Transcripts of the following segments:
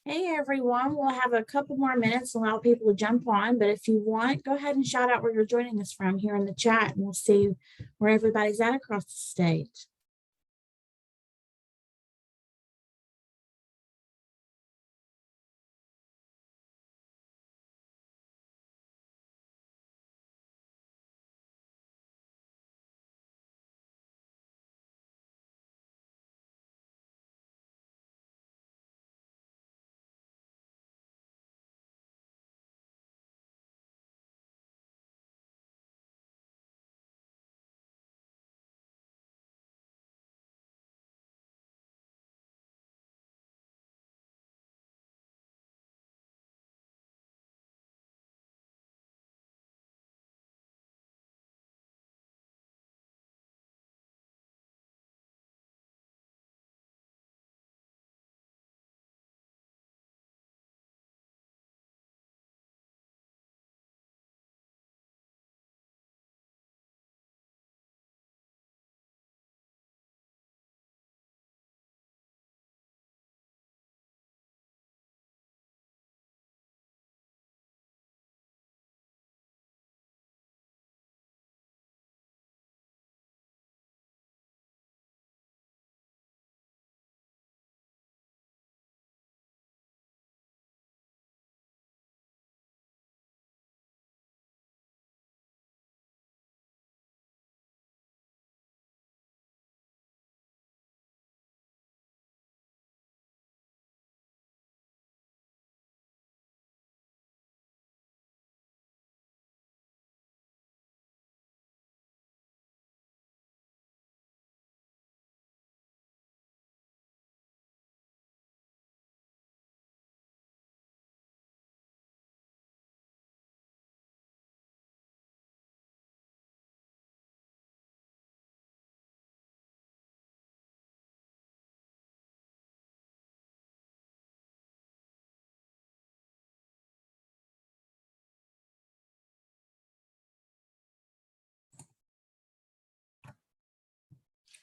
Hey everyone, we'll have a couple more minutes to allow people to jump on, but if you want, go ahead and shout out where you're joining us from here in the chat and we'll see where everybody's at across the state.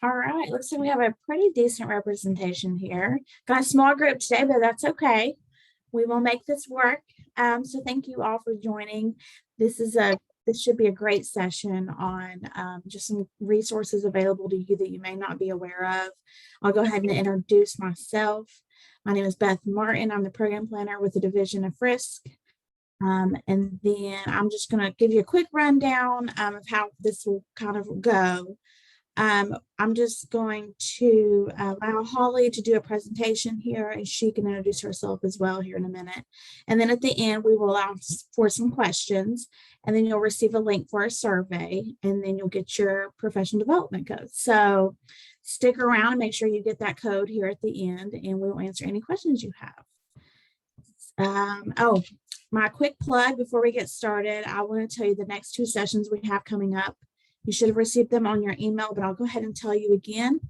All right, looks like we have a pretty decent representation here. Got a small group today, but that's okay. We will make this work. So thank you all for joining. This should be a great session on just some resources available to you that you may not be aware of. I'll go ahead and introduce myself. My name is Beth Martin. I'm the program planner with the Division of Frisk. And then I'm just going to give you a quick rundown of how this will kind of go. I'm just going to allow Holly to do a presentation here and she can introduce herself as well here in a minute. And then at the end, we will allow for some questions and then you'll receive a link for a survey and then you'll get your professional development code. So stick around and make sure you get that code here at the end and we'll answer any questions you have. My quick plug before we get started, I want to tell you the next two sessions we have coming up. You should have received them on your email, but I'll go ahead and tell you again.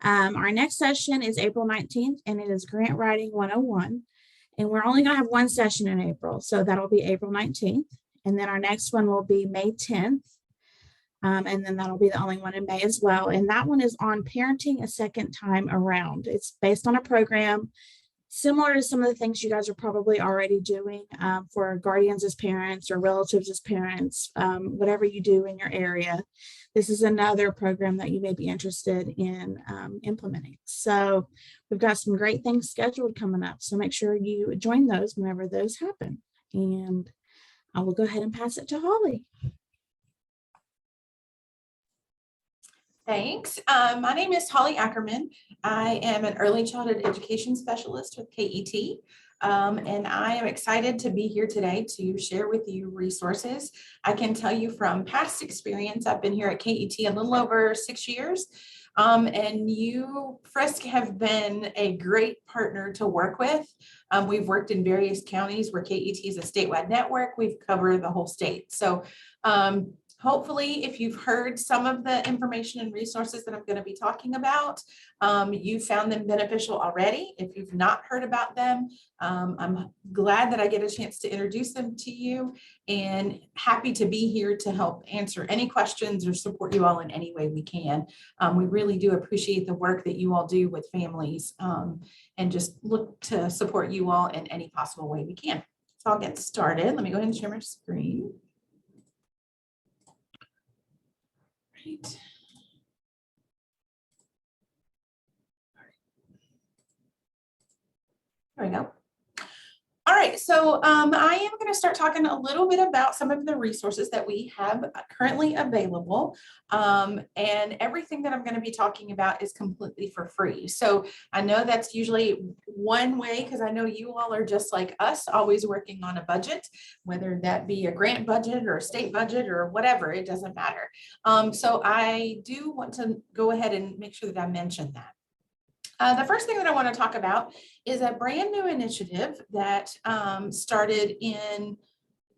Our next session is April 19th, and it is Grant Writing 101. And we're only going to have one session in April, so that'll be April 19th. And then our next one will be May 10th. And then that'll be the only one in May as well. And that one is on parenting a second time around. It's based on a program similar to some of the things you guys are probably already doing for guardians as parents or relatives as parents, whatever you do in your area. This is another program that you may be interested in implementing. So we've got some great things scheduled coming up. So make sure you join those whenever those happen. And I will go ahead and pass it to Holly. Thanks. My name is Holly Ackerman. I am an early childhood education specialist with KET. And I am excited to be here today to share with you resources. I can tell you from past experience, I've been here at KET a little over 6 years. And you, Frisk, have been a great partner to work with. We've worked in various counties where KET is a statewide network. We've covered the whole state. So Hopefully, if you've heard some of the information and resources that I'm going to be talking about, you found them beneficial already. If you've not heard about them, I'm glad that I get a chance to introduce them to you, and happy to be here to help answer any questions or support you all in any way we can. We really do appreciate the work that you all do with families, and just look to support you all in any possible way we can. So I'll get started. Let me go ahead and share my screen. Right. There we go. All right, so I am going to start talking a little bit about some of the resources that we have currently available, and everything that I'm going to be talking about is completely for free. So I know that's usually one way, because I know you all are just like us, always working on a budget, whether that be a grant budget or a state budget or whatever, it doesn't matter. So I do want to go ahead and make sure that I mention that. The first thing that I want to talk about is a brand new initiative that started in,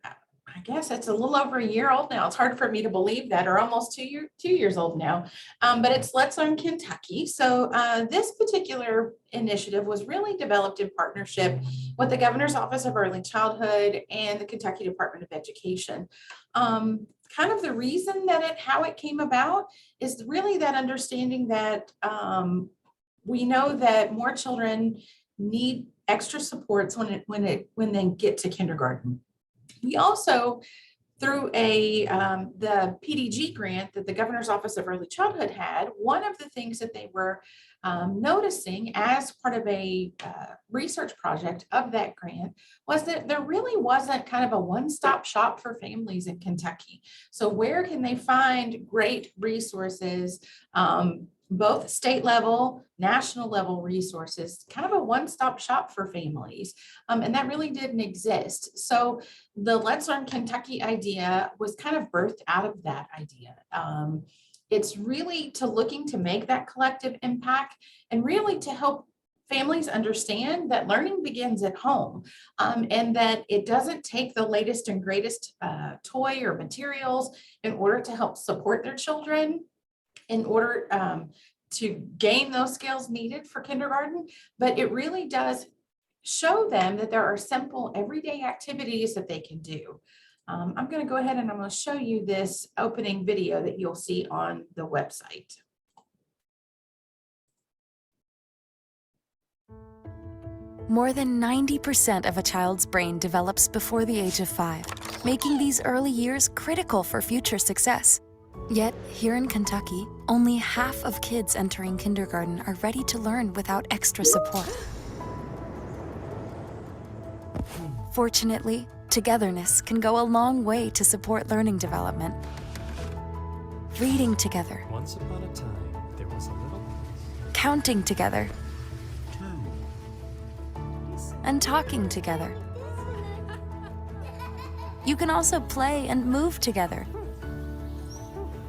I guess it's a little over a year old now. It's hard for me to believe that, or almost 2 years old now, but it's Let's Learn Kentucky. So this particular initiative was really developed in partnership with the Governor's Office of Early Childhood and the Kentucky Department of Education. Kind of the reason that how it came about is really that understanding that we know that more children need extra supports when they get to kindergarten. We also, through the PDG grant that the Governor's Office of Early Childhood had, one of the things that they were noticing as part of a research project of that grant was that there really wasn't kind of a one-stop shop for families in Kentucky. So where can they find great resources, both state level, national level resources, kind of a one-stop shop for families. And that really didn't exist. So the Let's Learn Kentucky idea was kind of birthed out of that idea. It's really looking to make that collective impact and really to help families understand that learning begins at home, and that it doesn't take the latest and greatest toy or materials in order to help support their children, in order to gain those skills needed for kindergarten, but it really does show them that there are simple everyday activities that they can do. I'm going to go ahead and I'm going to show you this opening video that you'll see on the website. More than 90% of a child's brain develops before the age of 5, making these early years critical for future success. Yet, here in Kentucky, only half of kids entering kindergarten are ready to learn without extra support. Fortunately, togetherness can go a long way to support learning development. Reading together. Once upon a time, there was a little... Counting together. And talking together. You can also play and move together,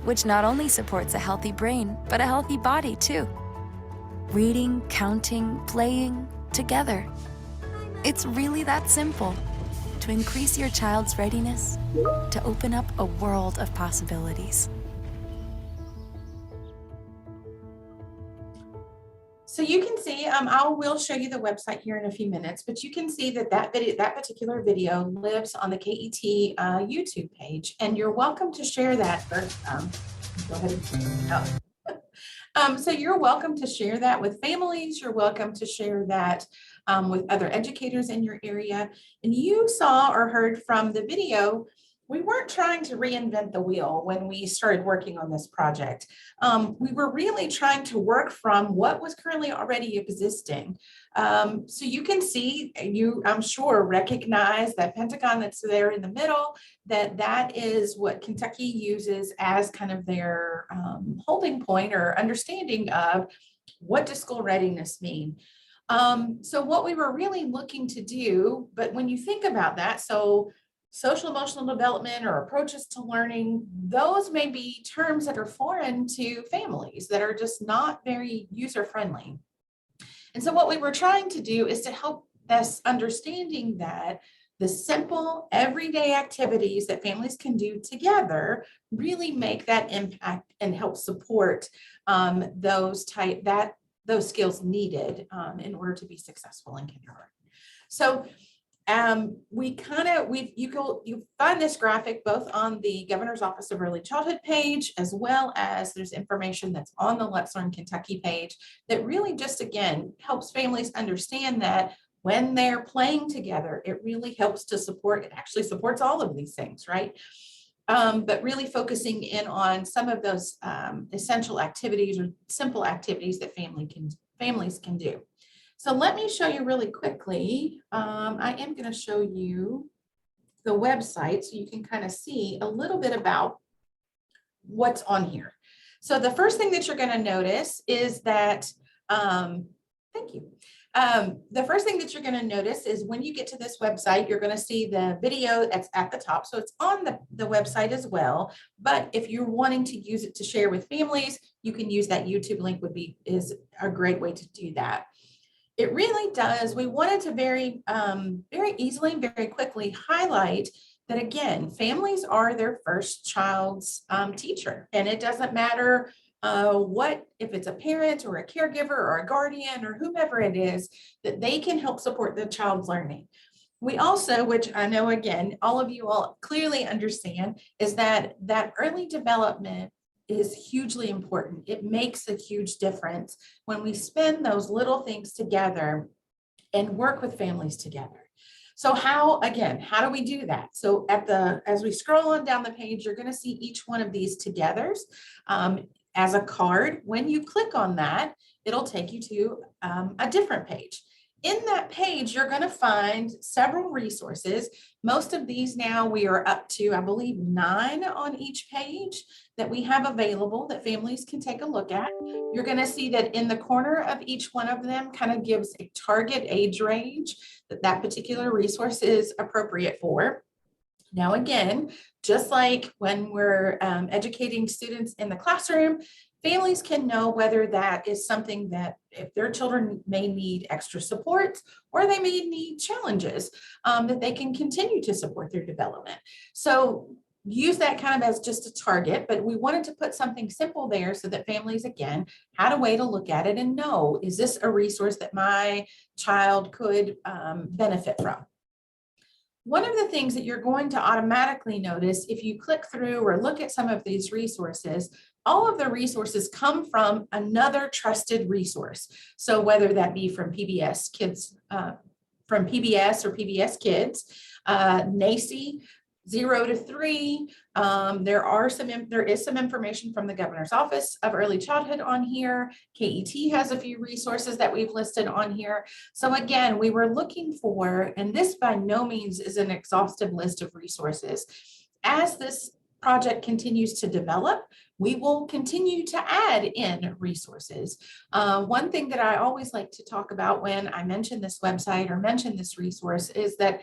which not only supports a healthy brain, but a healthy body too. Reading, counting, playing, together. It's really that simple to increase your child's readiness to open up a world of possibilities. So you can see, I will show you the website here in a few minutes, but you can see that that particular video lives on the KET YouTube page, and you're welcome to share that. Go ahead and so you're welcome to share that with families. You're welcome to share that with other educators in your area. And you saw or heard from the video, we weren't trying to reinvent the wheel when we started working on this project. We were really trying to work from what was currently already existing. So you can see, I'm sure, recognize that pentagon that's there in the middle, that is what Kentucky uses as kind of their holding point or understanding of what does school readiness mean. So what we were really looking to do, but when you think about that, so social emotional development or approaches to learning, those may be terms that are foreign to families, that are just not very user-friendly. And so what we were trying to do is to help us understanding that the simple everyday activities that families can do together really make that impact and help support those skills needed in order to be successful in kindergarten. So you find this graphic both on the Governor's Office of Early Childhood page, as well as there's information that's on the Let's Learn Kentucky page that really just, again, helps families understand that when they're playing together, it really helps to support, it actually supports all of these things, right? But really focusing in on some of those essential activities or simple activities that families can do. So let me show you really quickly. I am going to show you the website so you can kind of see a little bit about what's on here. So the first thing that you're going to notice is that, thank you. The first thing that you're going to notice is when you get to this website, you're going to see the video that's at the top. So it's on the website as well. But if you're wanting to use it to share with families, you can use that YouTube link is a great way to do that. It really does. We wanted to very easily and very quickly highlight that, again, families are their first child's teacher. And it doesn't matter if it's a parent or a caregiver or a guardian or whomever it is, that they can help support the child's learning. We also, which I know, again, all of you all clearly understand, is that early development is hugely important. It makes a huge difference when we spend those little things together and work with families together. So how do we do that? So as we scroll on down the page, you're going to see each one of these togethers as a card. When you click on that, it'll take you to a different page. In that page, you're going to find several resources. Most of these now we are up to, I believe, 9 on each page that we have available that families can take a look at. You're going to see that in the corner of each one of them kind of gives a target age range that particular resource is appropriate for. Now, again, just like when we're educating students in the classroom, families can know whether that is something that if their children may need extra support or they may need challenges that they can continue to support their development. So use that kind of as just a target, but we wanted to put something simple there so that families, again, had a way to look at it and know, is this a resource that my child could benefit from? One of the things that you're going to automatically notice if you click through or look at some of these resources, all of the resources come from another trusted resource. So whether that be from PBS Kids, from PBS or PBS Kids, NACI, 0 to 3. There is some information from the Governor's Office of Early Childhood on here. KET has a few resources that we've listed on here. So again, we were looking for, and this by no means is an exhaustive list of resources. As this project continues to develop, we will continue to add in resources. One thing that I always like to talk about when I mention this website or mention this resource is that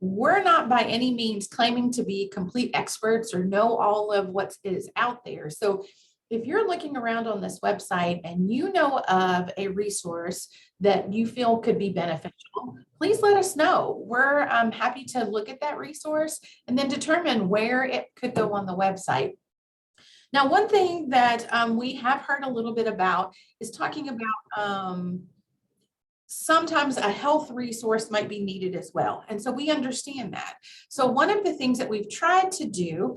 we're not by any means claiming to be complete experts or know all of what is out there. So if you're looking around on this website and you know of a resource that you feel could be beneficial, please let us know. We're happy to look at that resource and then determine where it could go on the website. Now, one thing that we have heard a little bit about is talking about sometimes a health resource might be needed as well. And so we understand that. So one of the things that we've tried to do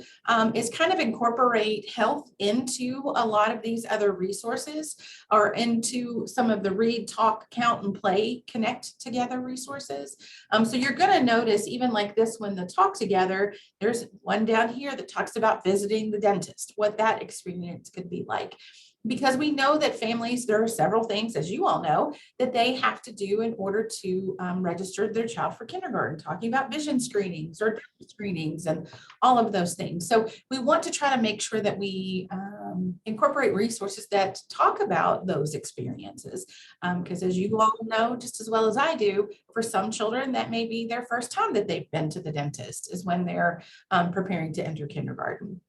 is kind of incorporate health into a lot of these other resources or into some of the read, talk, count, and play, connect together resources. So you're going to notice even like this one, the talk together, there's one down here that talks about visiting the dentist, what that experience could be like. Because we know that families, there are several things, as you all know, that they have to do in order to register their child for kindergarten, talking about vision screenings or dental screenings and all of those things. So we want to try to make sure that we incorporate resources that talk about those experiences. Because as you all know, just as well as I do, for some children, that may be their first time that they've been to the dentist is when they're preparing to enter kindergarten.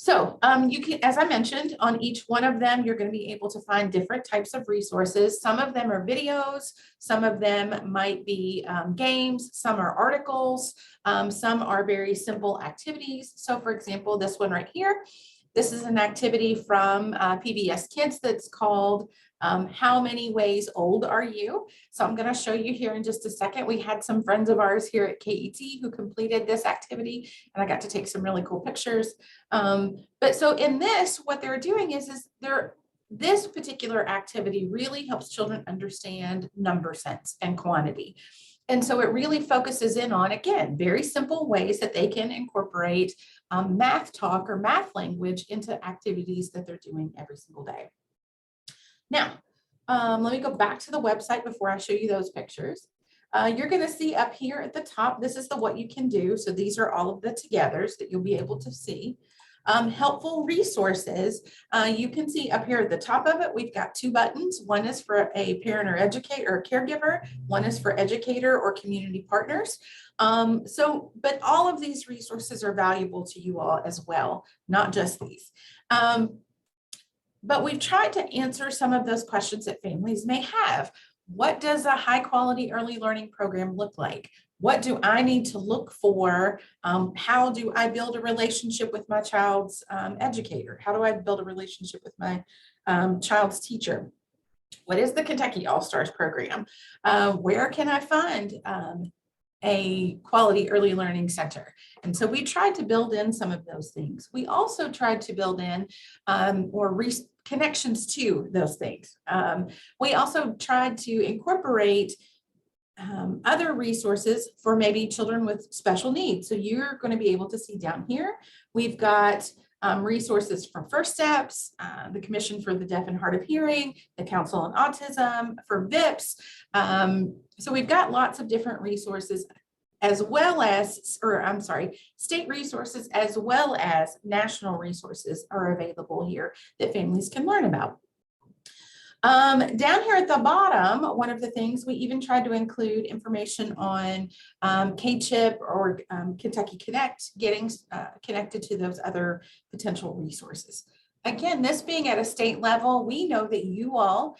So you can, as I mentioned, on each one of them, you're going to be able to find different types of resources. Some of them are videos, some of them might be games, some are articles, some are very simple activities. So for example, this one right here, this is an activity from PBS Kids that's called How Many Ways Old Are You? So I'm going to show you here in just a second. We had some friends of ours here at KET who completed this activity, and I got to take some really cool pictures. But so in this, what they're doing is this particular activity really helps children understand number sense and quantity. And so it really focuses in on, again, very simple ways that they can incorporate math talk or math language into activities that they're doing every single day. Now, let me go back to the website before I show you those pictures. You're going to see up here at the top, this is the what you can do. So these are all of the togethers that you'll be able to see. Helpful resources, you can see up here at the top of it, we've got 2 buttons. One is for a parent or educator or caregiver. One is for educator or community partners. But all of these resources are valuable to you all as well, not just these. But we've tried to answer some of those questions that families may have. What does a high quality early learning program look like? What do I need to look for? How do I build a relationship with my child's educator? How do I build a relationship with my child's teacher? What is the Kentucky All-Stars program? Where can I find a quality early learning center? And so we tried to build in some of those things. We also tried to build in connections to those things. We also tried to incorporate other resources for maybe children with special needs. So you're going to be able to see down here, we've got resources from First Steps, the Commission for the Deaf and Hard of Hearing, the Council on Autism, for VIPS. So we've got lots of different resources, as well as, state resources as well as national resources are available here that families can learn about. Down here at the bottom, one of the things we even tried to include information on KCHIP or Kentucky Connect, getting connected to those other potential resources. Again, this being at a state level, we know that you all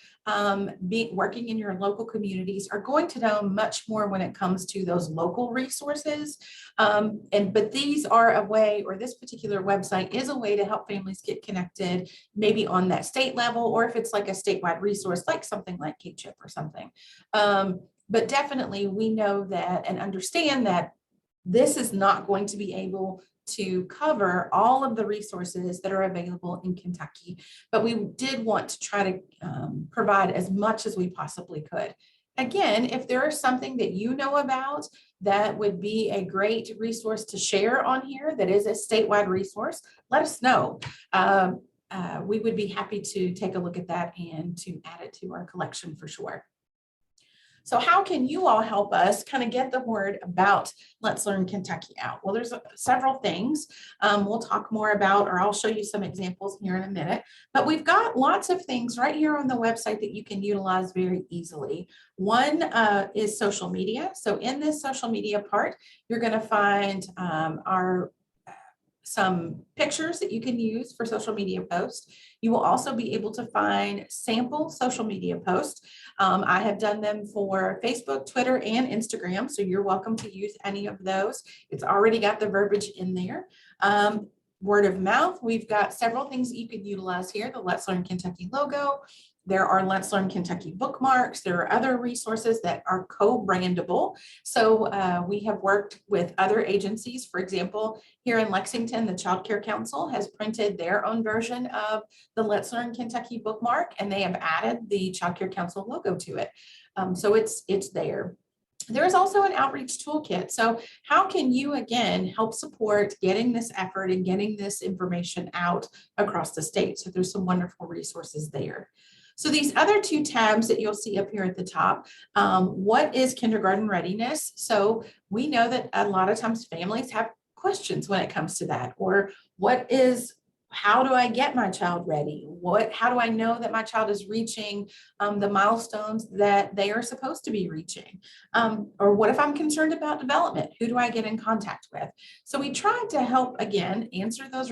working in your local communities are going to know much more when it comes to those local resources. But these are a way, or this particular website is a way to help families get connected, maybe on that state level, or if it's like a statewide resource, like something like KCHIP or something. But definitely we know that and understand that this is not going to be able to cover all of the resources that are available in Kentucky, but we did want to try to provide as much as we possibly could. Again, if there is something that you know about that would be a great resource to share on here that is a statewide resource, let us know. We would be happy to take a look at that and to add it to our collection for sure. So how can you all help us kind of get the word about Let's Learn Kentucky out? Well, there's several things we'll talk more about, or I'll show you some examples here in a minute, but we've got lots of things right here on the website that you can utilize very easily. One is social media. So in this social media part, you're going to find some pictures that you can use for social media posts. You will also be able to find sample social media posts. I have done them for Facebook, Twitter, and Instagram, so you're welcome to use any of those. It's already got the verbiage in there. Word of mouth, we've got several things that you could utilize here. The Let's Learn Kentucky logo. There are Let's Learn Kentucky bookmarks. There are other resources that are co-brandable. So we have worked with other agencies. For example, here in Lexington, the Child Care Council has printed their own version of the Let's Learn Kentucky bookmark, and they have added the Child Care Council logo to it. So it's there. There is also an outreach toolkit. So how can you, again, help support getting this effort and getting this information out across the state? So there's some wonderful resources there. So these other 2 tabs that you'll see up here at the top, what is kindergarten readiness? So we know that a lot of times families have questions when it comes to that, or what is how do I get my child ready? How do I know that my child is reaching the milestones that they are supposed to be reaching? Or what if I'm concerned about development? Who do I get in contact with? So we tried to help, again, answer those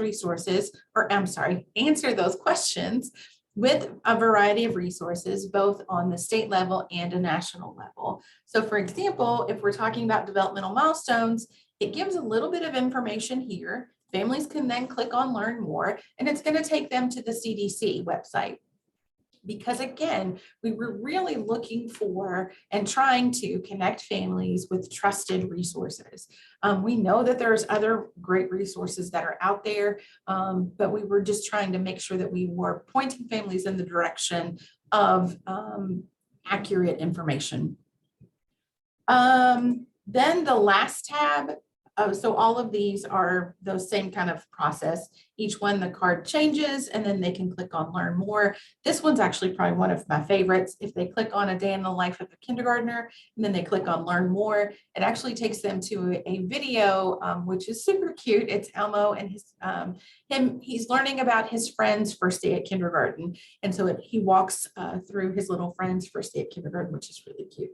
questions with a variety of resources, both on the state level and a national level. So for example, if we're talking about developmental milestones, it gives a little bit of information here. Families can then click on Learn More, and it's going to take them to the CDC website. Because again, we were really looking for and trying to connect families with trusted resources. We know that there's other great resources that are out there, but we were just trying to make sure that we were pointing families in the direction of accurate information. Then the last tab. So all of these are those same kind of process. Each one, the card changes, and then they can click on Learn More. This one's actually probably one of my favorites. If they click on A Day in the Life of a Kindergartner, and then they click on Learn More, it actually takes them to a video, which is super cute. It's Elmo and he's learning about his friend's first day at kindergarten. And so he walks through his little friend's first day at kindergarten, which is really cute.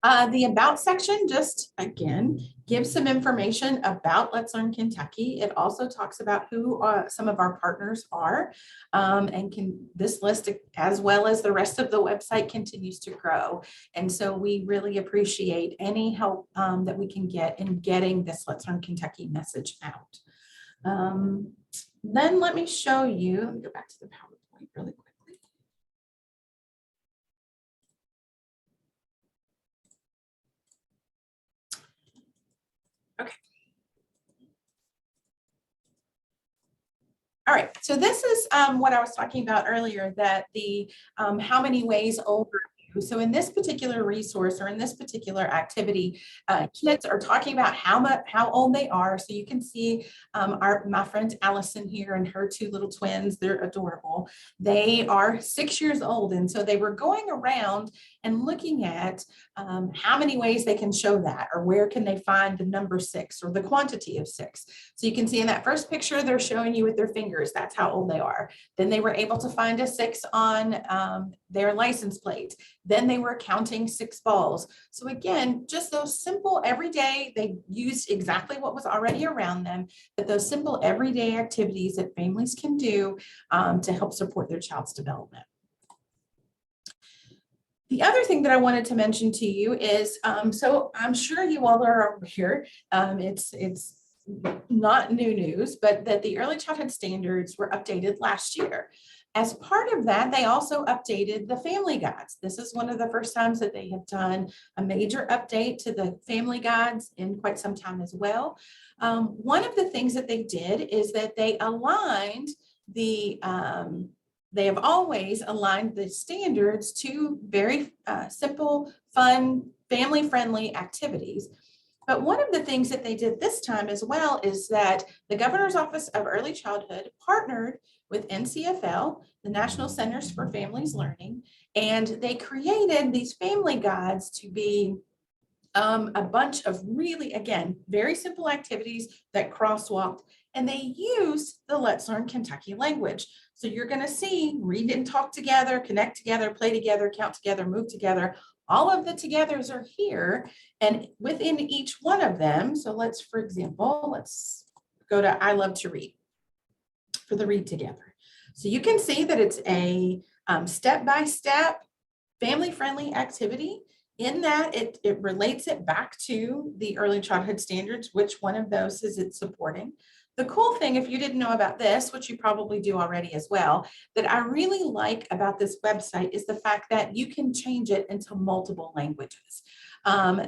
The About section just, again, gives some information about Let's Learn Kentucky. It also talks about who some of our partners are, and this list, as well as the rest of the website, continues to grow. And so we really appreciate any help that we can get in getting this Let's Learn Kentucky message out. Then let me show you, let me go back to the PowerPoint really quick. Okay. All right, so this is what I was talking about earlier, that the how many ways old are you? So in this particular resource, or in this particular activity, kids are talking about how old they are. So you can see my friend Allison here and her two little twins. They're adorable. They are 6 years old, and so they were going around and looking at how many ways they can show that, or where can they find the number 6 or the quantity of 6. So you can see in that first picture, they're showing you with their fingers, that's how old they are. Then they were able to find a 6 on their license plate. Then they were counting 6 balls. So again, just those simple everyday, they used exactly what was already around them, but those simple everyday activities that families can do to help support their child's development. The other thing that I wanted to mention to you is, so I'm sure you all are aware, it's not new news, but that the early childhood standards were updated last year. As part of that, they also updated the family guides. This is one of the first times that they have done a major update to the family guides in quite some time as well. One of the things that they did is that they aligned they have always aligned the standards to very simple, fun, family-friendly activities. But one of the things that they did this time as well is that the Governor's Office of Early Childhood partnered with NCFL, the National Centers for Families Learning, and they created these family guides to be a bunch of really, again, very simple activities that crosswalked, and they used the Let's Learn Kentucky language. So you're going to see read and talk together, connect together, play together, count together, move together. All of the togethers are here, and within each one of them. So let's, for example, let's go to I love to read for the read together. So you can see that it's a step-by-step family-friendly activity. In that, it relates it back to the early childhood standards, which one of those is it supporting. The cool thing, if you didn't know about this, which you probably do already as well, that I really like about this website is the fact that you can change it into multiple languages.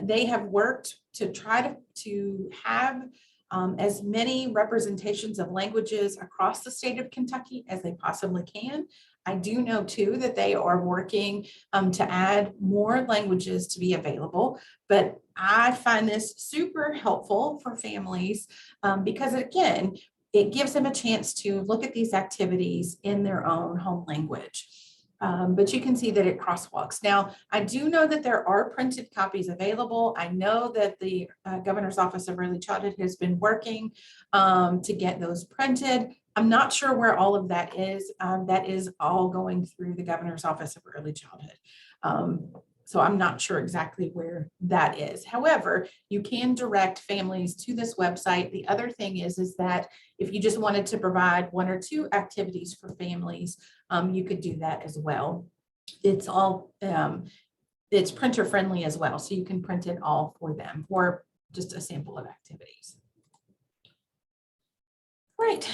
They have worked to try to have as many representations of languages across the state of Kentucky as they possibly can. I do know too that they are working to add more languages to be available, but I find this super helpful for families because again, it gives them a chance to look at these activities in their own home language. But you can see that it crosswalks. Now, I do know that there are printed copies available. I know that the Governor's Office of Early Childhood has been working to get those printed. I'm not sure where all of that is. That is all going through the Governor's Office of Early Childhood. So I'm not sure exactly where that is. However, you can direct families to this website. The other thing is that if you just wanted to provide 1 or 2 activities for families, you could do that as well. It's all, it's printer friendly as well. So you can print it all for them or just a sample of activities. Right.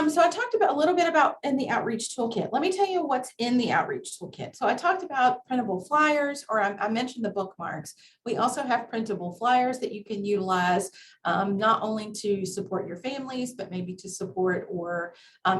So I talked about a little bit about in the outreach toolkit. Let me tell you what's in the outreach toolkit. So I talked about printable flyers, or I mentioned the bookmarks. We also have printable flyers that you can utilize not only to support your families, but maybe to support or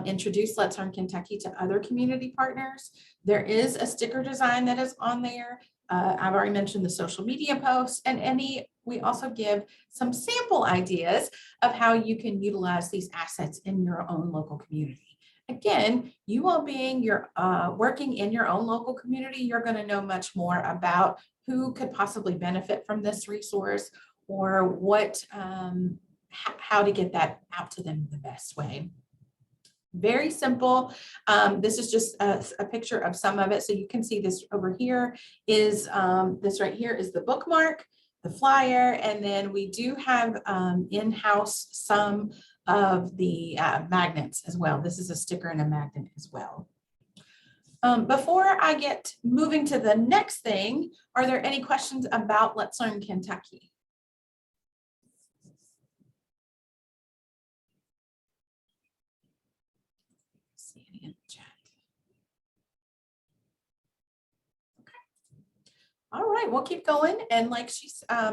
introduce Let's Learn Kentucky to other community partners. There is a sticker design that is on there. I've already mentioned the social media posts and we also give some sample ideas of how you can utilize these assets in your own local community. Again, you all being working in your own local community, you're going to know much more about who could possibly benefit from this resource or what, how to get that out to them the best way. Very simple. This is just a picture of some of it. So you can see this over here is this right here is the bookmark, the flyer, and then we do have in-house some of the magnets as well. This is a sticker and a magnet as well. Before I get moving to the next thing, are there any questions about Let's Learn Kentucky? In the chat. Okay. All right, we'll keep going. And like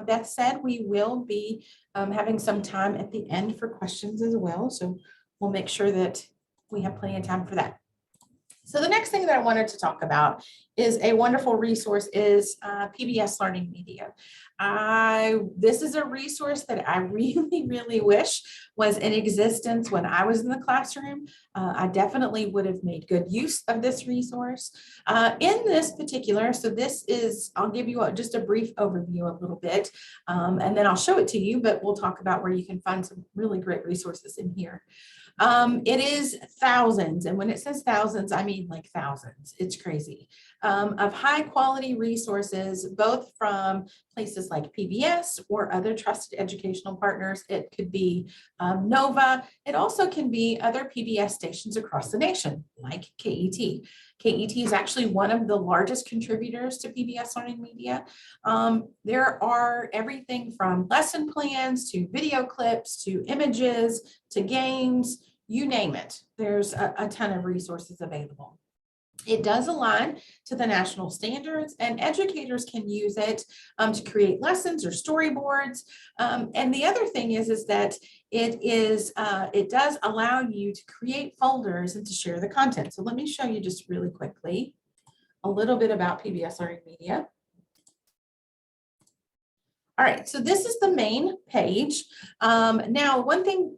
Beth said, we will be having some time at the end for questions as well. So we'll make sure that we have plenty of time for that. So the next thing that I wanted to talk about is a wonderful resource is PBS Learning Media. This is a resource that I really, really wish was in existence when I was in the classroom. I definitely would have made good use of this resource. In this particular, so this is, I'll give you just a brief overview a little bit, and then I'll show it to you, but we'll talk about where you can find some really great resources in here. It is thousands, and when it says thousands, I mean like thousands. It's crazy. Of high quality resources, both from places like PBS or other trusted educational partners. It could be NOVA. It also can be other PBS stations across the nation, like KET. KET is actually one of the largest contributors to PBS Learning Media. There are everything from lesson plans to video clips to images to games, you name it. There's a ton of resources available. It does align to the national standards, and educators can use it to create lessons or storyboards. And the other thing is that it does allow you to create folders and to share the content. So let me show you just really quickly a little bit about PBS Learning Media. All right, so this is the main page. Now,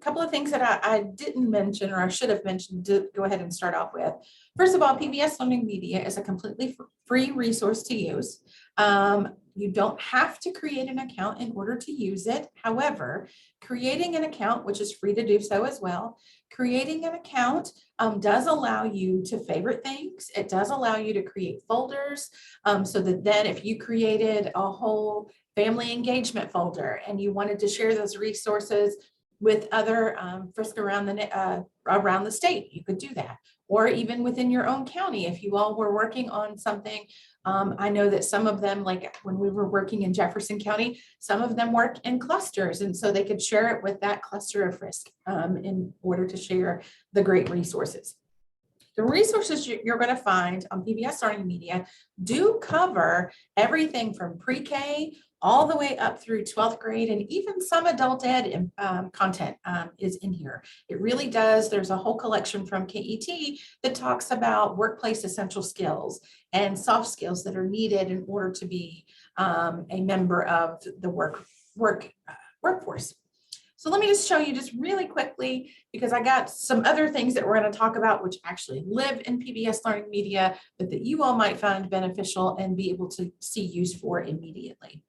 couple of things that I didn't mention, or I should have mentioned, to go ahead and start off with. First of all, PBS Learning Media is a completely free resource to use. You don't have to create an account in order to use it. However, creating an account, which is free to do so as well, creating an account does allow you to favorite things. It does allow you to create folders so that then if you created a whole family engagement folder and you wanted to share those resources with other frisk around the state, you could do that. Or even within your own county, if you all were working on something. I know that some of them, like when we were working in Jefferson County, some of them work in clusters, and so they could share it with that cluster of frisk in order to share the great resources. The resources you're going to find on PBS Learning Media do cover everything from pre-K all the way up through 12th grade, and even some adult ed content is in here. It really does. There's a whole collection from KET that talks about workplace essential skills and soft skills that are needed in order to be a member of the workforce. So let me just show you just really quickly, because I got some other things that we're going to talk about, which actually live in PBS Learning Media, but that you all might find beneficial and be able to see use for immediately.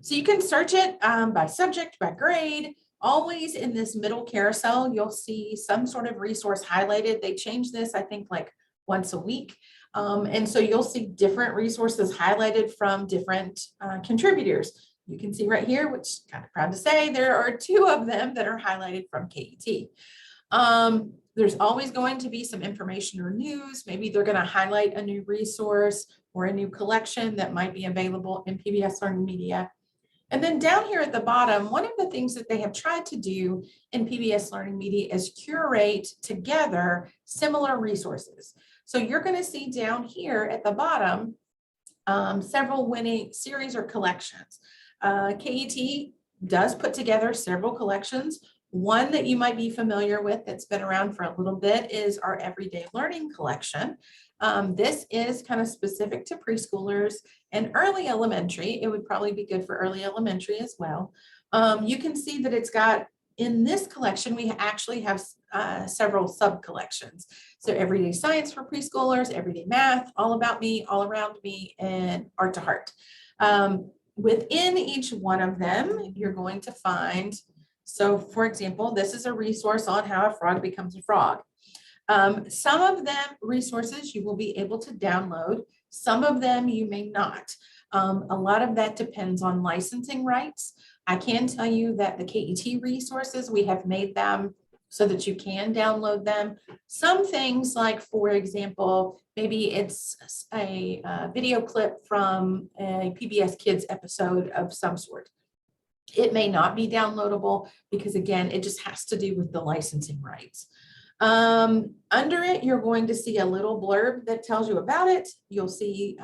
So you can search it by subject, by grade. Always in this middle carousel, you'll see some sort of resource highlighted. They change this, I think, like once a week. And so you'll see different resources highlighted from different contributors. You can see right here, which kind of proud to say, there are 2 of them that are highlighted from KET. There's always going to be some information or news. Maybe they're going to highlight a new resource or a new collection that might be available in PBS Learning Media. And then down here at the bottom, one of the things that they have tried to do in PBS Learning Media is curate together similar resources. So you're going to see down here at the bottom several winning series or collections. KET does put together several collections. One that you might be familiar with that's been around for a little bit is our Everyday Learning collection. This is kind of specific to preschoolers and early elementary. It would probably be good for early elementary as well. You can see that it's got, in this collection, we actually have several sub-collections. So Everyday Science for preschoolers, Everyday Math, All About Me, All Around Me, and Art to Heart. Within each one of them, you're going to find, so for example, this is a resource on how a frog becomes a frog. Some of them resources you will be able to download. Some of them you may not. A lot of that depends on licensing rights. I can tell you that the KET resources, we have made them so that you can download them. Some things like, for example, maybe it's a video clip from a PBS Kids episode of some sort. It may not be downloadable because, again, it just has to do with the licensing rights. Under it, you're going to see a little blurb that tells you about it. You'll see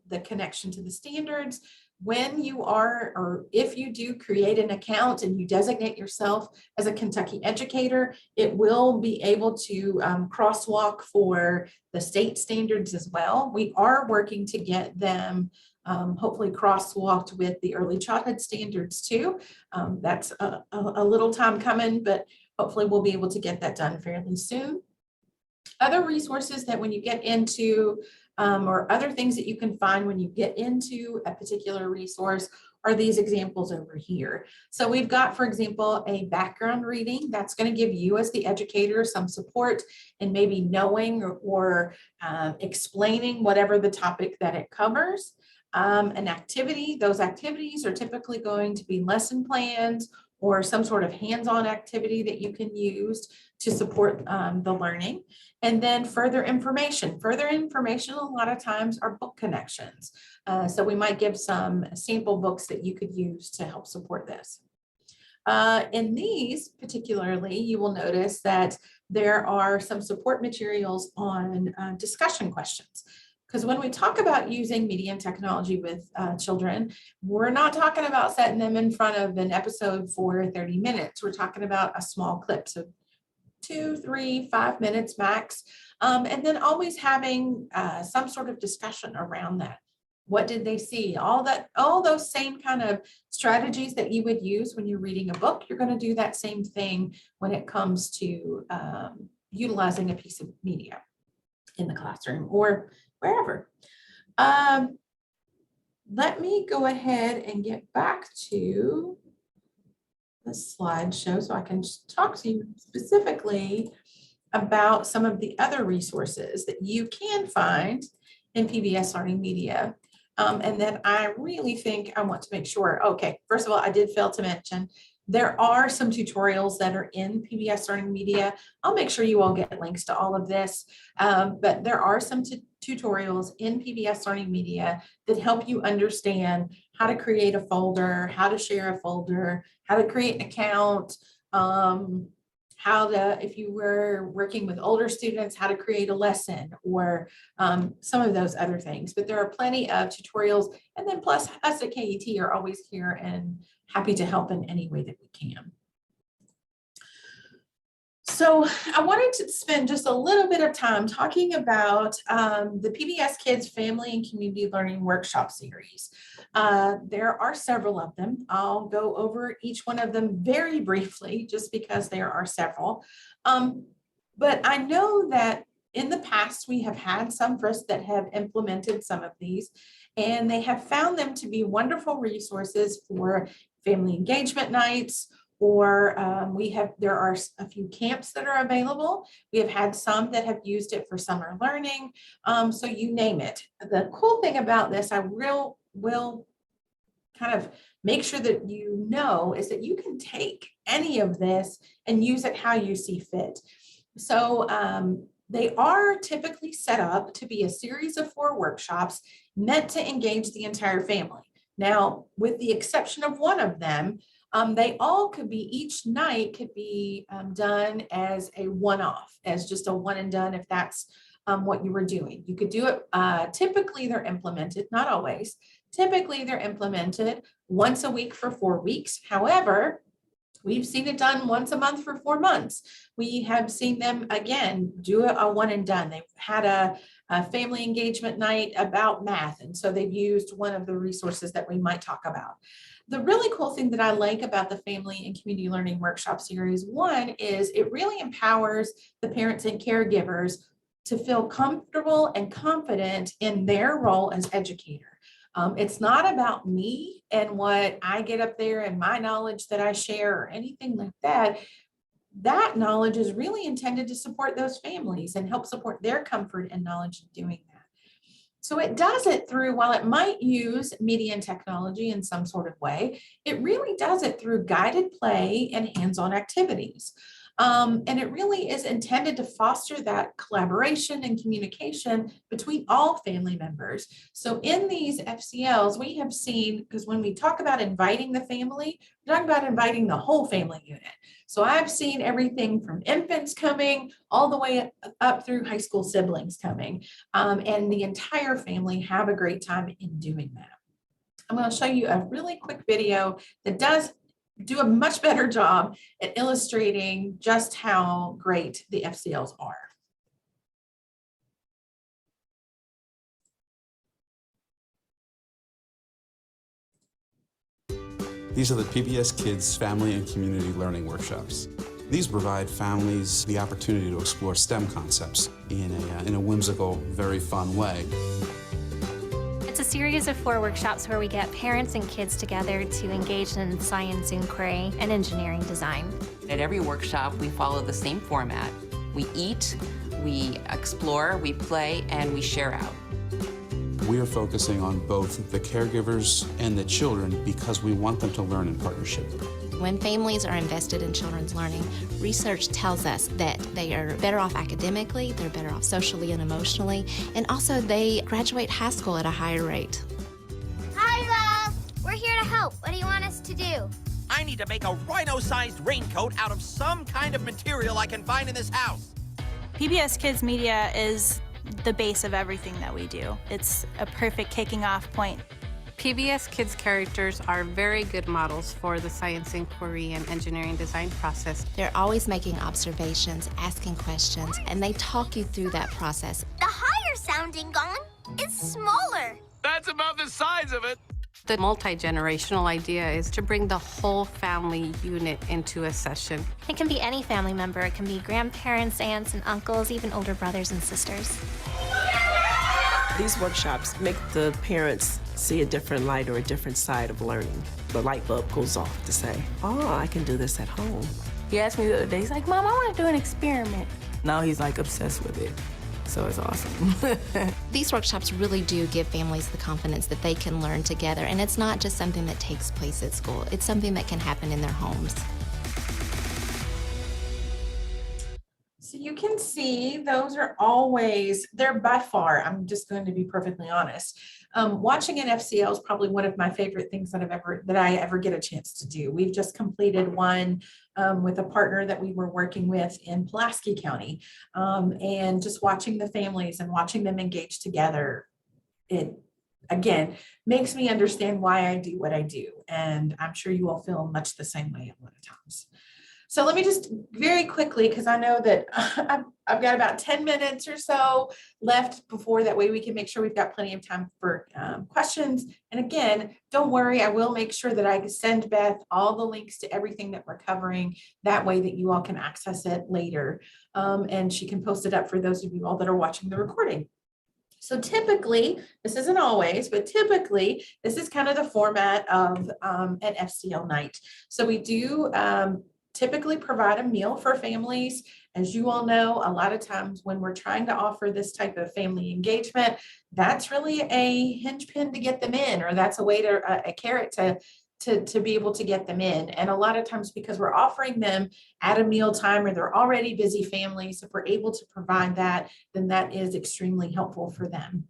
the connection to the standards. When you are, or if you do create an account and you designate yourself as a Kentucky educator, it will be able to crosswalk for the state standards as well. We are working to get them hopefully crosswalked with the early childhood standards too. That's a little time coming, but hopefully we'll be able to get that done fairly soon. Other resources that when you get into, or other things that you can find when you get into a particular resource are these examples over here. So we've got, for example, a background reading that's going to give you as the educator some support in maybe knowing or explaining whatever the topic that it covers. An activity, those activities are typically going to be lesson plans or some sort of hands-on activity that you can use to support the learning. And then further information. Further information a lot of times are book connections. So we might give some sample books that you could use to help support this. In these particularly, you will notice that there are some support materials on discussion questions. Because when we talk about using media and technology with children, we're not talking about setting them in front of an episode for 30 minutes. We're talking about a small clip, so 2, 3, 5 minutes max. And then always having some sort of discussion around that. What did they see? All those same kind of strategies that you would use when you're reading a book, you're going to do that same thing when it comes to utilizing a piece of media in the classroom or wherever. Let me go ahead and get back to the slideshow so I can talk to you specifically about some of the other resources that you can find in PBS Learning Media. And then I really think I want to make sure, okay, first of all, I did fail to mention, there are some tutorials that are in PBS Learning Media. I'll make sure you all get links to all of this, but there are some tutorials in PBS Learning Media that help you understand how to create a folder, how to share a folder, how to create an account, how to, if you were working with older students, how to create a lesson or some of those other things. But there are plenty of tutorials. And then plus us at KET are always here and happy to help in any way that we can. So I wanted to spend just a little bit of time talking about the PBS Kids Family and Community Learning Workshop Series. There are several of them. I'll go over each one of them very briefly, just because there are several. But I know that in the past, we have had some of us that have implemented some of these, and they have found them to be wonderful resources for family engagement nights, or there are a few camps that are available. We have had some that have used it for summer learning. So you name it. The cool thing about this, I will kind of make sure that you know, is that you can take any of this and use it how you see fit. So they are typically set up to be a series of 4 workshops meant to engage the entire family. Now, with the exception of one of them, they all could be, each night could be done as a one-off, as just a one and done, if that's what you were doing. You could do it, typically they're implemented, not always, typically they're implemented once a week for 4 weeks. However, we've seen it done once a month for 4 months. We have seen them, again, do a one and done. They've had a family engagement night about math, and so they've used one of the resources that we might talk about. The really cool thing that I like about the Family and Community Learning Workshop Series, one, is it really empowers the parents and caregivers to feel comfortable and confident in their role as educator. It's not about me and what I get up there and my knowledge that I share or anything like that. That knowledge is really intended to support those families and help support their comfort and knowledge in doing that. So it does it through, while it might use media and technology in some sort of way, it really does it through guided play and hands-on activities. And it really is intended to foster that collaboration and communication between all family members. So in these FCLs, we have seen, because when we talk about inviting the family, we're talking about inviting the whole family unit. So I've seen everything from infants coming all the way up through high school siblings coming, and the entire family have a great time in doing that. I'm going to show you a really quick video that does do a much better job at illustrating just how great the FCLs are. These are the PBS Kids Family and Community Learning Workshops. These provide families the opportunity to explore STEM concepts in a whimsical, very fun way. It's a series of 4 workshops where we get parents and kids together to engage in science inquiry and engineering design. At every workshop, we follow the same format. We eat, we explore, we play, and we share out. We are focusing on both the caregivers and the children because we want them to learn in partnership. When families are invested in children's learning, research tells us that they are better off academically, they're better off socially and emotionally, and also they graduate high school at a higher rate. Hi, Love. We're here to help. What do you want us to do? I need to make a rhino-sized raincoat out of some kind of material I can find in this house. PBS Kids Media is the base of everything that we do. It's a perfect kicking off point. PBS Kids characters are very good models for the science inquiry and engineering design process. They're always making observations, asking questions, and they talk you through that process. The higher sounding gong is smaller. That's about the size of it. The multi-generational idea is to bring the whole family unit into a session. It can be any family member. It can be grandparents, aunts, and uncles, even older brothers and sisters. These workshops make the parents see a different light or a different side of learning. The light bulb goes off to say, oh, I can do this at home. He asked me the other day, he's like, Mom, I want to do an experiment. Now he's like obsessed with it. So it's awesome. These workshops really do give families the confidence that they can learn together, and it's not just something that takes place at school. It's something that can happen in their homes. So you can see those are always, they're by far, I'm just going to be perfectly honest. Watching an FCL is probably one of my favorite things that I ever get a chance to do. We've just completed one with a partner that we were working with in Pulaski County, and just watching the families and watching them engage together, it again makes me understand why I do what I do, and I'm sure you all feel much the same way a lot of times. So let me just very quickly, because I know that I've got about 10 minutes or so left before, that way we can make sure we've got plenty of time for questions. And again, don't worry, I will make sure that I send Beth all the links to everything that we're covering. That way that you all can access it later. And she can post it up for those of you all that are watching the recording. So typically, this isn't always, but typically this is kind of the format of an FCL night. So we do typically provide a meal for families. As you all know, a lot of times when we're trying to offer this type of family engagement, that's really a hinge pin to get them in, or that's a way to a carrot to be able to get them in. And a lot of times, because we're offering them at a meal time, or they're already busy families, if we're able to provide that, then that is extremely helpful for them.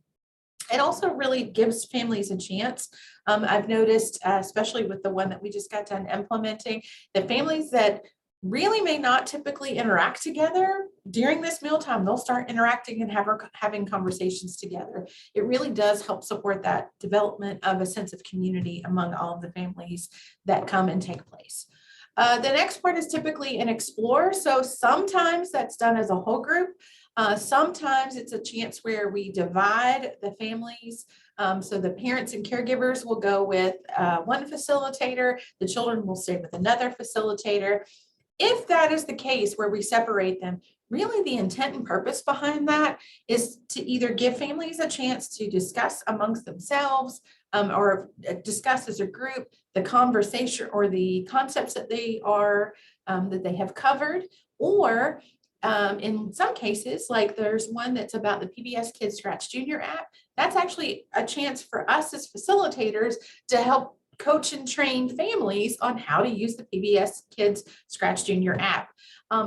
It also really gives families a chance. I've noticed, especially with the one that we just got done implementing, that families that really may not typically interact together during this mealtime, they'll start interacting and having conversations together. It really does help support that development of a sense of community among all of the families that come and take place. The next part is typically an explore. So sometimes that's done as a whole group. Sometimes it's a chance where we divide the families. So the parents and caregivers will go with one facilitator, the children will stay with another facilitator. If that is the case where we separate them, really the intent and purpose behind that is to either give families a chance to discuss amongst themselves or discuss as a group the conversation or the concepts that they are that they have covered, or in some cases, like there's one that's about the PBS Kids Scratch Junior app. That's actually a chance for us as facilitators to help coach and train families on how to use the PBS Kids Scratch Junior app.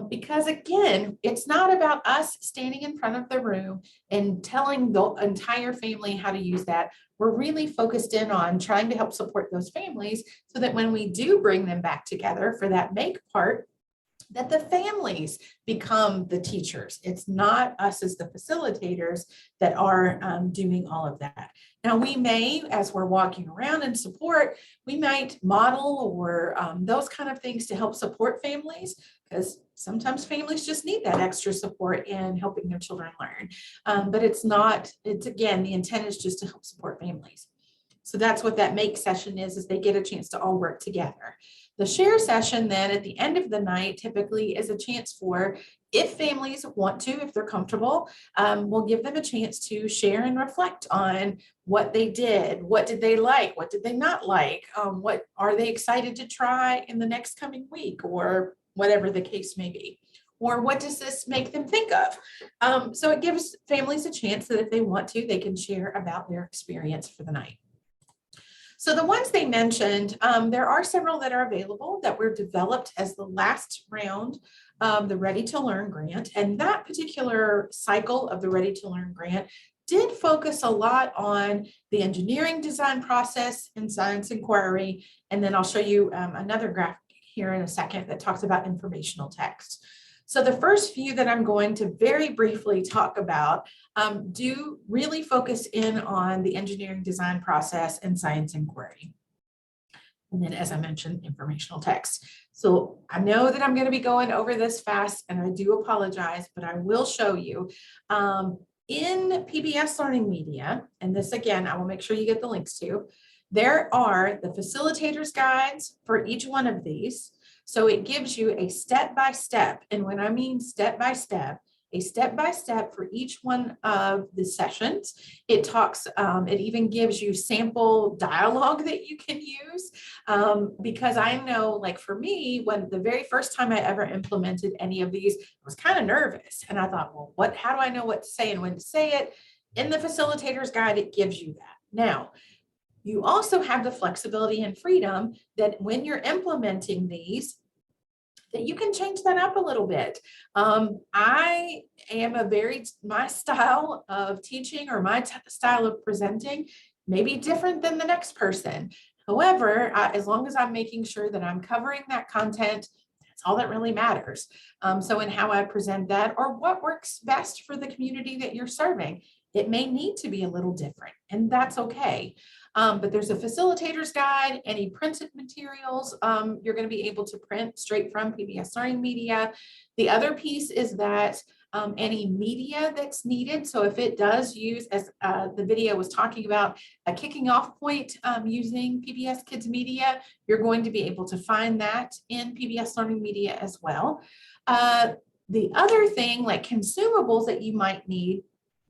Because again, it's not about us standing in front of the room and telling the entire family how to use that. We're really focused in on trying to help support those families so that when we do bring them back together for that make part, that the families become the teachers. It's not us as the facilitators that are doing all of that. Now we may, as we're walking around in support, we might model or those kind of things to help support families, because sometimes families just need that extra support in helping their children learn. But it's again, the intent is just to help support families. So that's what that make session is they get a chance to all work together. The share session then at the end of the night typically is a chance for, if families want to, if they're comfortable, we'll give them a chance to share and reflect on what they did, what did they like, what did they not like, what are they excited to try in the next coming week, or whatever the case may be. Or what does this make them think of? So it gives families a chance that if they want to, they can share about their experience for the night. So the ones they mentioned, there are several that are available that were developed as the last round of the Ready to Learn grant. And that particular cycle of the Ready to Learn grant did focus a lot on the engineering design process and science inquiry. And then I'll show you another graphic here in a second that talks about informational text. So the first few that I'm going to very briefly talk about do really focus in on the engineering design process and science inquiry. And then, as I mentioned, informational text. So I know that I'm going to be going over this fast, and I do apologize, but I will show you. In PBS Learning Media, and this again, I will make sure you get the links to, there are the facilitators guides for each one of these. So it gives you a step-by-step, and when I mean step-by-step, a step-by-step for each one of the sessions. It talks, it even gives you sample dialogue that you can use, because I know, like for me, when the very first time I ever implemented any of these, I was kind of nervous, and I thought, well, how do I know what to say and when to say it? In the facilitator's guide, it gives you that. Now, you also have the flexibility and freedom that when you're implementing these, that you can change that up a little bit. I am my style of teaching or my style of presenting may be different than the next person. However, as long as I'm making sure that I'm covering that content, that's all that really matters. So in how I present that, or what works best for the community that you're serving. it may need to be a little different, and that's okay. But there's a facilitator's guide. Any printed materials you're going to be able to print straight from PBS Learning Media. The other piece is that any media that's needed. So if it does use, as the video was talking about, a kicking off point using PBS Kids Media, you're going to be able to find that in PBS Learning Media as well. The other thing, like consumables that you might need,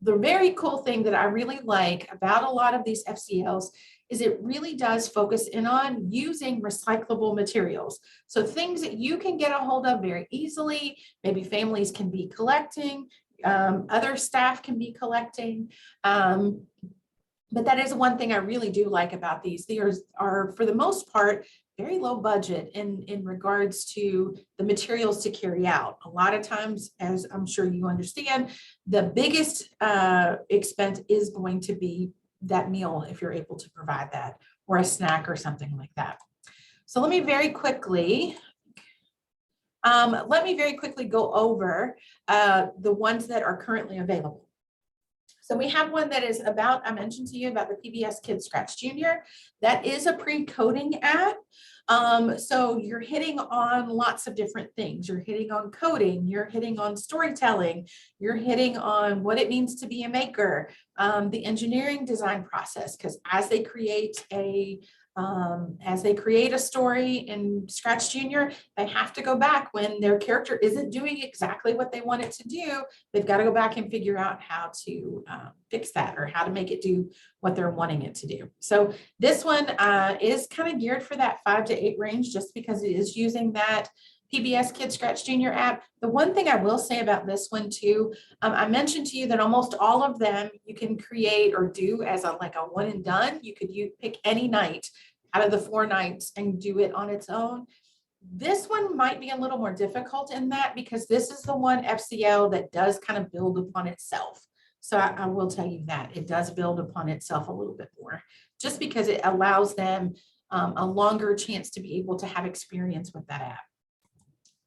the very cool thing that I really like about a lot of these FCLs is it really does focus in on using recyclable materials. So things that you can get a hold of very easily, maybe families can be collecting, other staff can be collecting. But that is one thing I really do like about these. They are for the most part, very low budget in regards to the materials to carry out. A lot of times, as I'm sure you understand, the biggest expense is going to be that meal, if you're able to provide that, or a snack or something like that. So let me very quickly go over the ones that are currently available. So we have one that is about, I mentioned to you about the PBS Kids Scratch Junior. That is a pre-coding app. So you're hitting on lots of different things. You're hitting on coding, you're hitting on storytelling, you're hitting on what it means to be a maker, the engineering design process, because as they create a story in Scratch Junior, they have to go back when their character isn't doing exactly what they want it to do. They've got to go back and figure out how to fix that, or how to make it do what they're wanting it to do. So this one is kind of geared for that 5 to 8 range, just because it is using that PBS Kids Scratch Junior app. The one thing I will say about this one too, I mentioned to you that almost all of them you can create or do as a one and done. You could pick any night out of the 4 nights and do it on its own. This one might be a little more difficult in that, because this is the one FCL that does kind of build upon itself. So I will tell you that it does build upon itself a little bit more, just because it allows them a longer chance to be able to have experience with that app.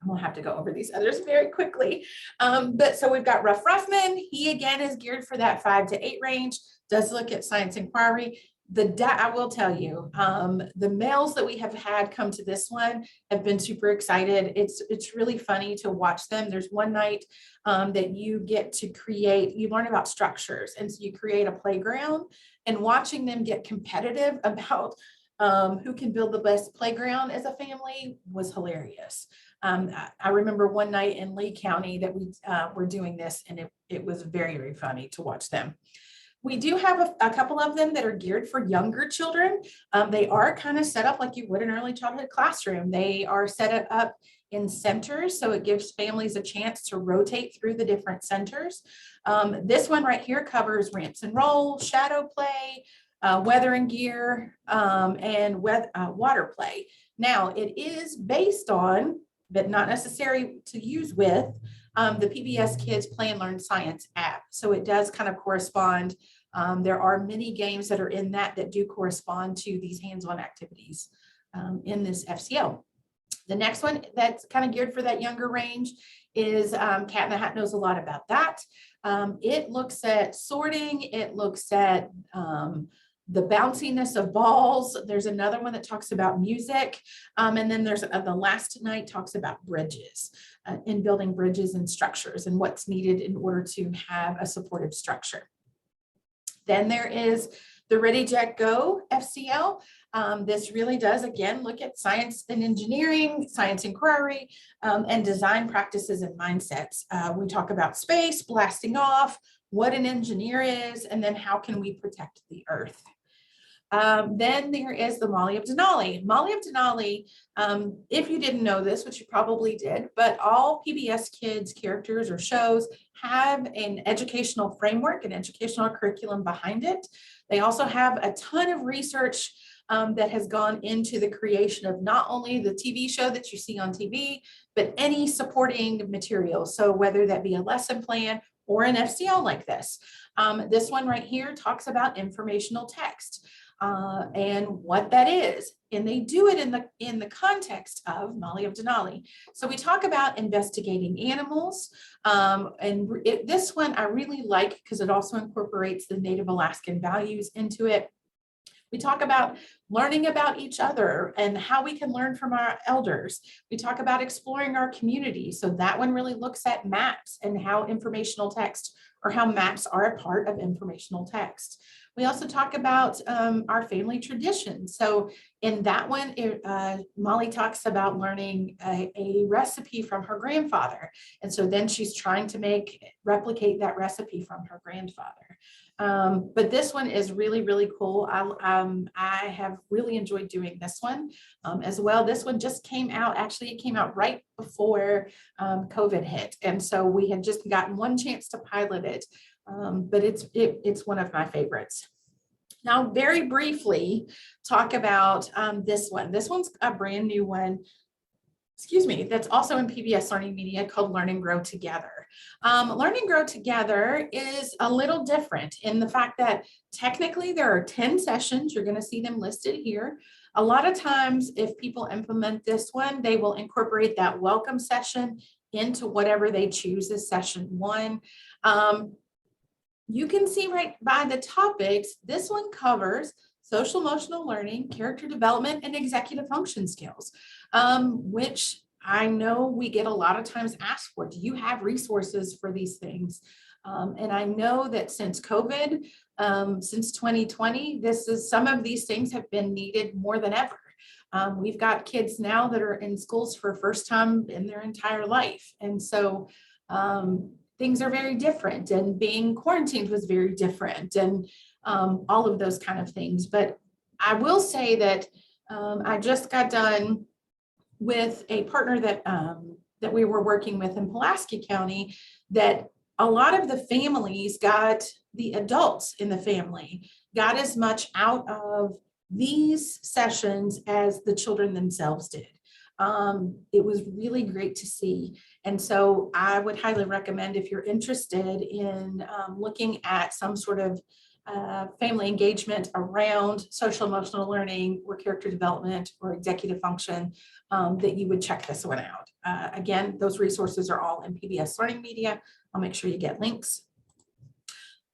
We'll have to go over these others very quickly. But so we've got Rough Ruffman. He again is geared for that 5 to 8 range, does look at science inquiry. I will tell you, the males that we have had come to this one have been super excited. It's really funny to watch them. There's one night that you get to create, you learn about structures, and so you create a playground, and watching them get competitive about who can build the best playground as a family was hilarious. I remember one night in Lee County that we were doing this, and it was very, very funny to watch them. We do have a couple of them that are geared for younger children. They are kind of set up like you would an early childhood classroom. They are set up in centers, so it gives families a chance to rotate through the different centers. This one right here covers ramps and roll, shadow play, weather and gear, and water play. Now, it is based on, but not necessary to use with, the PBS Kids Play and Learn Science app. So it does kind of correspond. There are many games that are in that do correspond to these hands-on activities in this FCL. The next one that's kind of geared for that younger range is Cat in the Hat knows a lot about that. It looks at sorting. It looks at the bounciness of balls. There's another one that talks about music. And then there's the last night talks about bridges, in building bridges and structures, and what's needed in order to have a supportive structure. Then there is the Ready, Jack, Go FCL. This really does, again, look at science and engineering, science inquiry, and design practices and mindsets. We talk about space, blasting off, what an engineer is, and then how can we protect the earth. Then there is the Molly of Denali. Molly of Denali, if you didn't know this, which you probably did, but all PBS Kids characters or shows have an educational framework, an educational curriculum behind it. They also have a ton of research that has gone into the creation of not only the TV show that you see on TV, but any supporting material. So whether that be a lesson plan or an FCL like this. This one right here talks about informational text. and what that is. And they do it in the context of Molly of Denali. So we talk about investigating animals. This one I really like because it also incorporates the Native Alaskan values into it. We talk about learning about each other and how we can learn from our elders. We talk about exploring our community. So that one really looks at maps and how informational text or how maps are a part of informational text. We also talk about our family traditions. So in that one, Molly talks about learning a recipe from her grandfather. And so then she's trying to replicate that recipe from her grandfather. But this one is really, really cool. I have really enjoyed doing this one as well. This one just came out, actually it came out right before COVID hit. And so we had just gotten one chance to pilot it, but it's one of my favorites. Now, very briefly, talk about this one. This one's a brand new one. Excuse me, that's also in PBS Learning Media called Learn and Grow Together. Learn and Grow Together is a little different in the fact that technically there are 10 sessions. You're going to see them listed here. A lot of times if people implement this one, they will incorporate that welcome session into whatever they choose as session 1. You can see right by the topics, this one covers social emotional learning, character development, and executive function skills, which I know we get a lot of times asked for. Do you have resources for these things? And I know that since COVID, since 2020, some of these things have been needed more than ever. We've got kids now that are in schools for first time in their entire life. And so things are very different, and being quarantined was very different, and all of those kind of things. But I will say that I just got done with a partner that we were working with in Pulaski County, that a lot of the families the adults in the family got as much out of these sessions as the children themselves did. It was really great to see. And so I would highly recommend, if you're interested in looking at some sort of family engagement around social emotional learning or character development or executive function, that you would check this one out. Again, those resources are all in PBS Learning Media. I'll make sure you get links.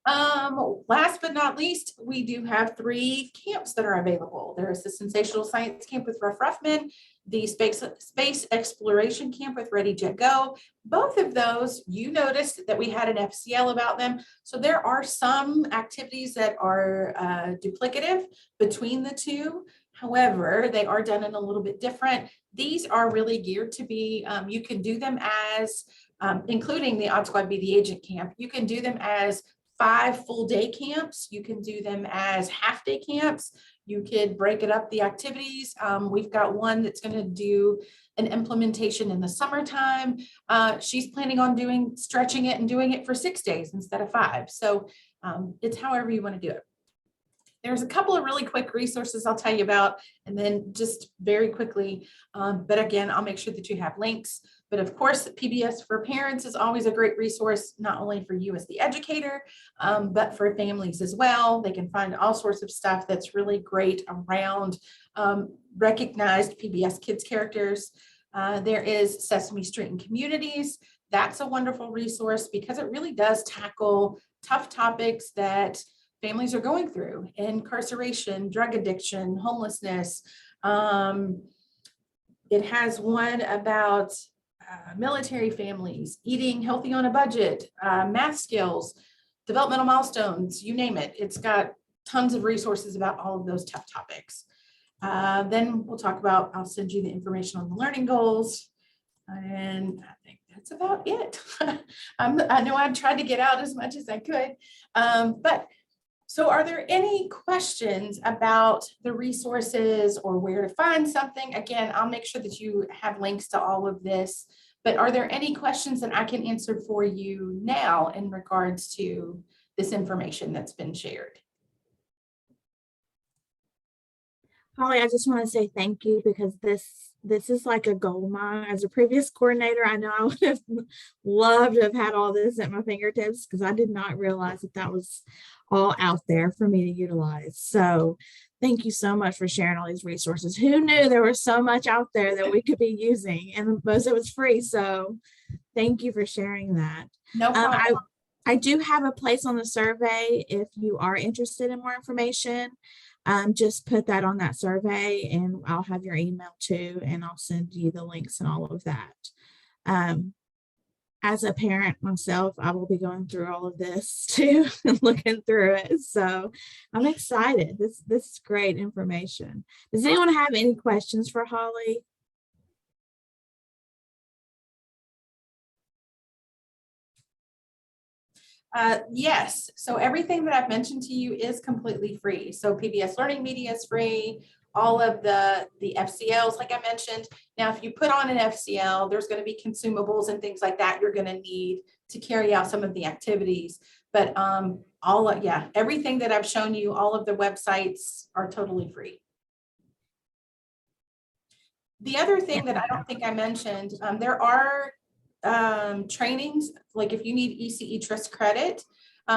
Last but not least, we do have 3 camps that are available. There is the Sensational Science Camp with Ruff Ruffman, the Space Exploration Camp with Ready, Jet, Go. Both of those, you noticed that we had an FCL about them. So there are some activities that are duplicative between the two. However, they are done in a little bit different. These are really geared to be, you can do them as, including the Odd Squad Be the Agent camp, you can do them as 5 full day camps. You can do them as half day camps. You could break it up, the activities. We've got one that's going to do an implementation in the summertime. She's planning on stretching it and doing it for 6 days instead of 5. So it's however you want to do it. There's a couple of really quick resources I'll tell you about, and then just very quickly, but again, I'll make sure that you have links. But of course, PBS for Parents is always a great resource, not only for you as the educator, but for families as well. They can find all sorts of stuff that's really great around recognized PBS Kids characters. There is Sesame Street and Communities. That's a wonderful resource because it really does tackle tough topics that families are going through: incarceration, drug addiction, homelessness. It has one about military families, eating healthy on a budget, math skills, developmental milestones, you name it. It's got tons of resources about all of those tough topics. Then we'll talk about, I'll send you the information on the learning goals. And I think that's about it. I know I've tried to get out as much as I could. So are there any questions about the resources or where to find something? Again, I'll make sure that you have links to all of this, but are there any questions that I can answer for you now in regards to this information that's been shared? Holly, I just want to say thank you, because this is like a gold mine. As a previous coordinator, I know I would have loved to have had all this at my fingertips, because I did not realize that was all out there for me to utilize. So Thank you so much for sharing all these resources. Who knew there was so much out there that we could be using, and most of it was free. So thank you for sharing that. No problem. I do have a place on the survey if you are interested in more information. Just put that on that survey and I'll have your email too, and I'll send you the links and all of that. As a parent myself, I will be going through all of this too and looking through it. So I'm excited. This is great information. Does anyone have any questions for Holly? Yes, so everything that I've mentioned to you is completely free. So PBS Learning Media is free, all of the FCLs, like I mentioned. Now, if you put on an FCL, there's going to be consumables and things like that you're going to need to carry out some of the activities. But everything that I've shown you, all of the websites are totally free. The other thing that I don't think I mentioned, there are trainings, like if you need ECE Trust credit,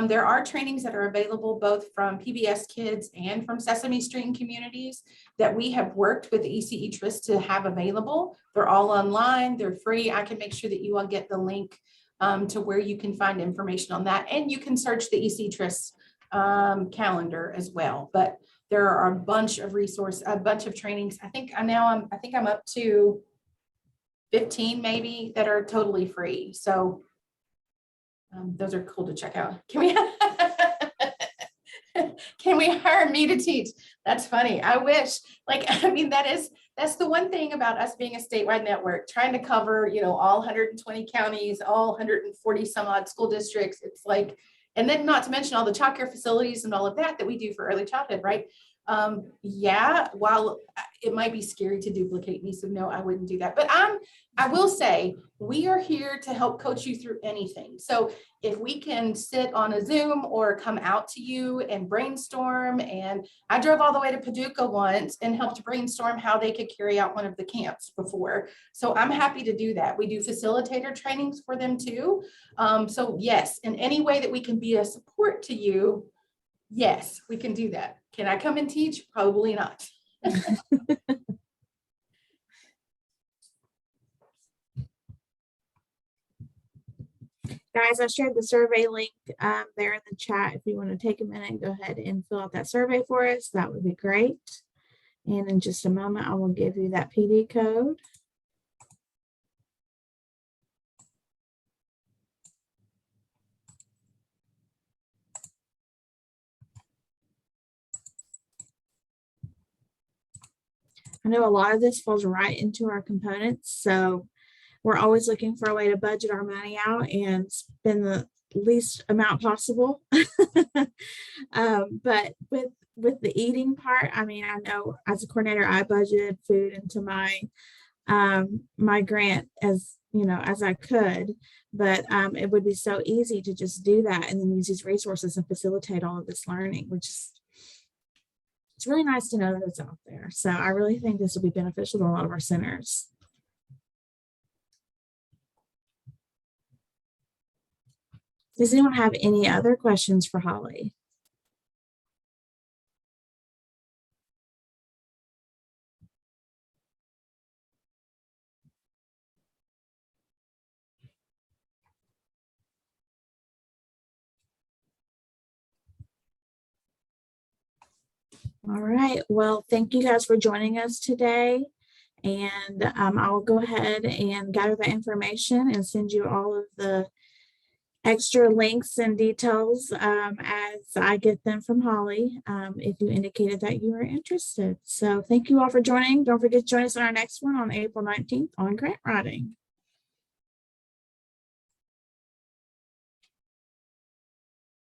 there are trainings that are available both from PBS Kids and from Sesame Street communities that we have worked with ECE Trust to have available. They're all online, they're free. I can make sure that you all get the link to where you can find information on that, and you can search the ECE Trust calendar as well. But there are a bunch of trainings. I think I'm up to 15 maybe that are totally free. So those are cool to check out. Can we hire me to teach? That's funny. I wish, that's the one thing about us being a statewide network, trying to cover, all 120 counties, all 140 some odd school districts. It's like, and then not to mention all the child care facilities and all of that we do for early childhood, right? While it might be scary to duplicate me, so no, I wouldn't do that. But I will say we are here to help coach you through anything. So if we can sit on a Zoom or come out to you and brainstorm, and I drove all the way to Paducah once and helped brainstorm how they could carry out one of the camps before. So I'm happy to do that. We do facilitator trainings for them too. So yes, in any way that we can be a support to you, yes, we can do that. Can I come and teach? Probably not. Guys, I shared the survey link there in the chat. If you want to take a minute and go ahead and fill out that survey for us, that would be great. And in just a moment, I will give you that PD code. I know a lot of this falls right into our components, so we're always looking for a way to budget our money out and spend the least amount possible. But with the eating part, I mean, I know as a coordinator, I budgeted food into my my grant as I could, but it would be so easy to just do that and then use these resources and facilitate all of this learning, which is, it's really nice to know that it's out there. So I really think this will be beneficial to a lot of our centers. Does anyone have any other questions for Holly? All right, well, thank you guys for joining us today. And I'll go ahead and gather that information and send you all of the extra links and details as I get them from Holly, if you indicated that you were interested. So thank you all for joining. Don't forget to join us on our next one on April 19th on grant writing.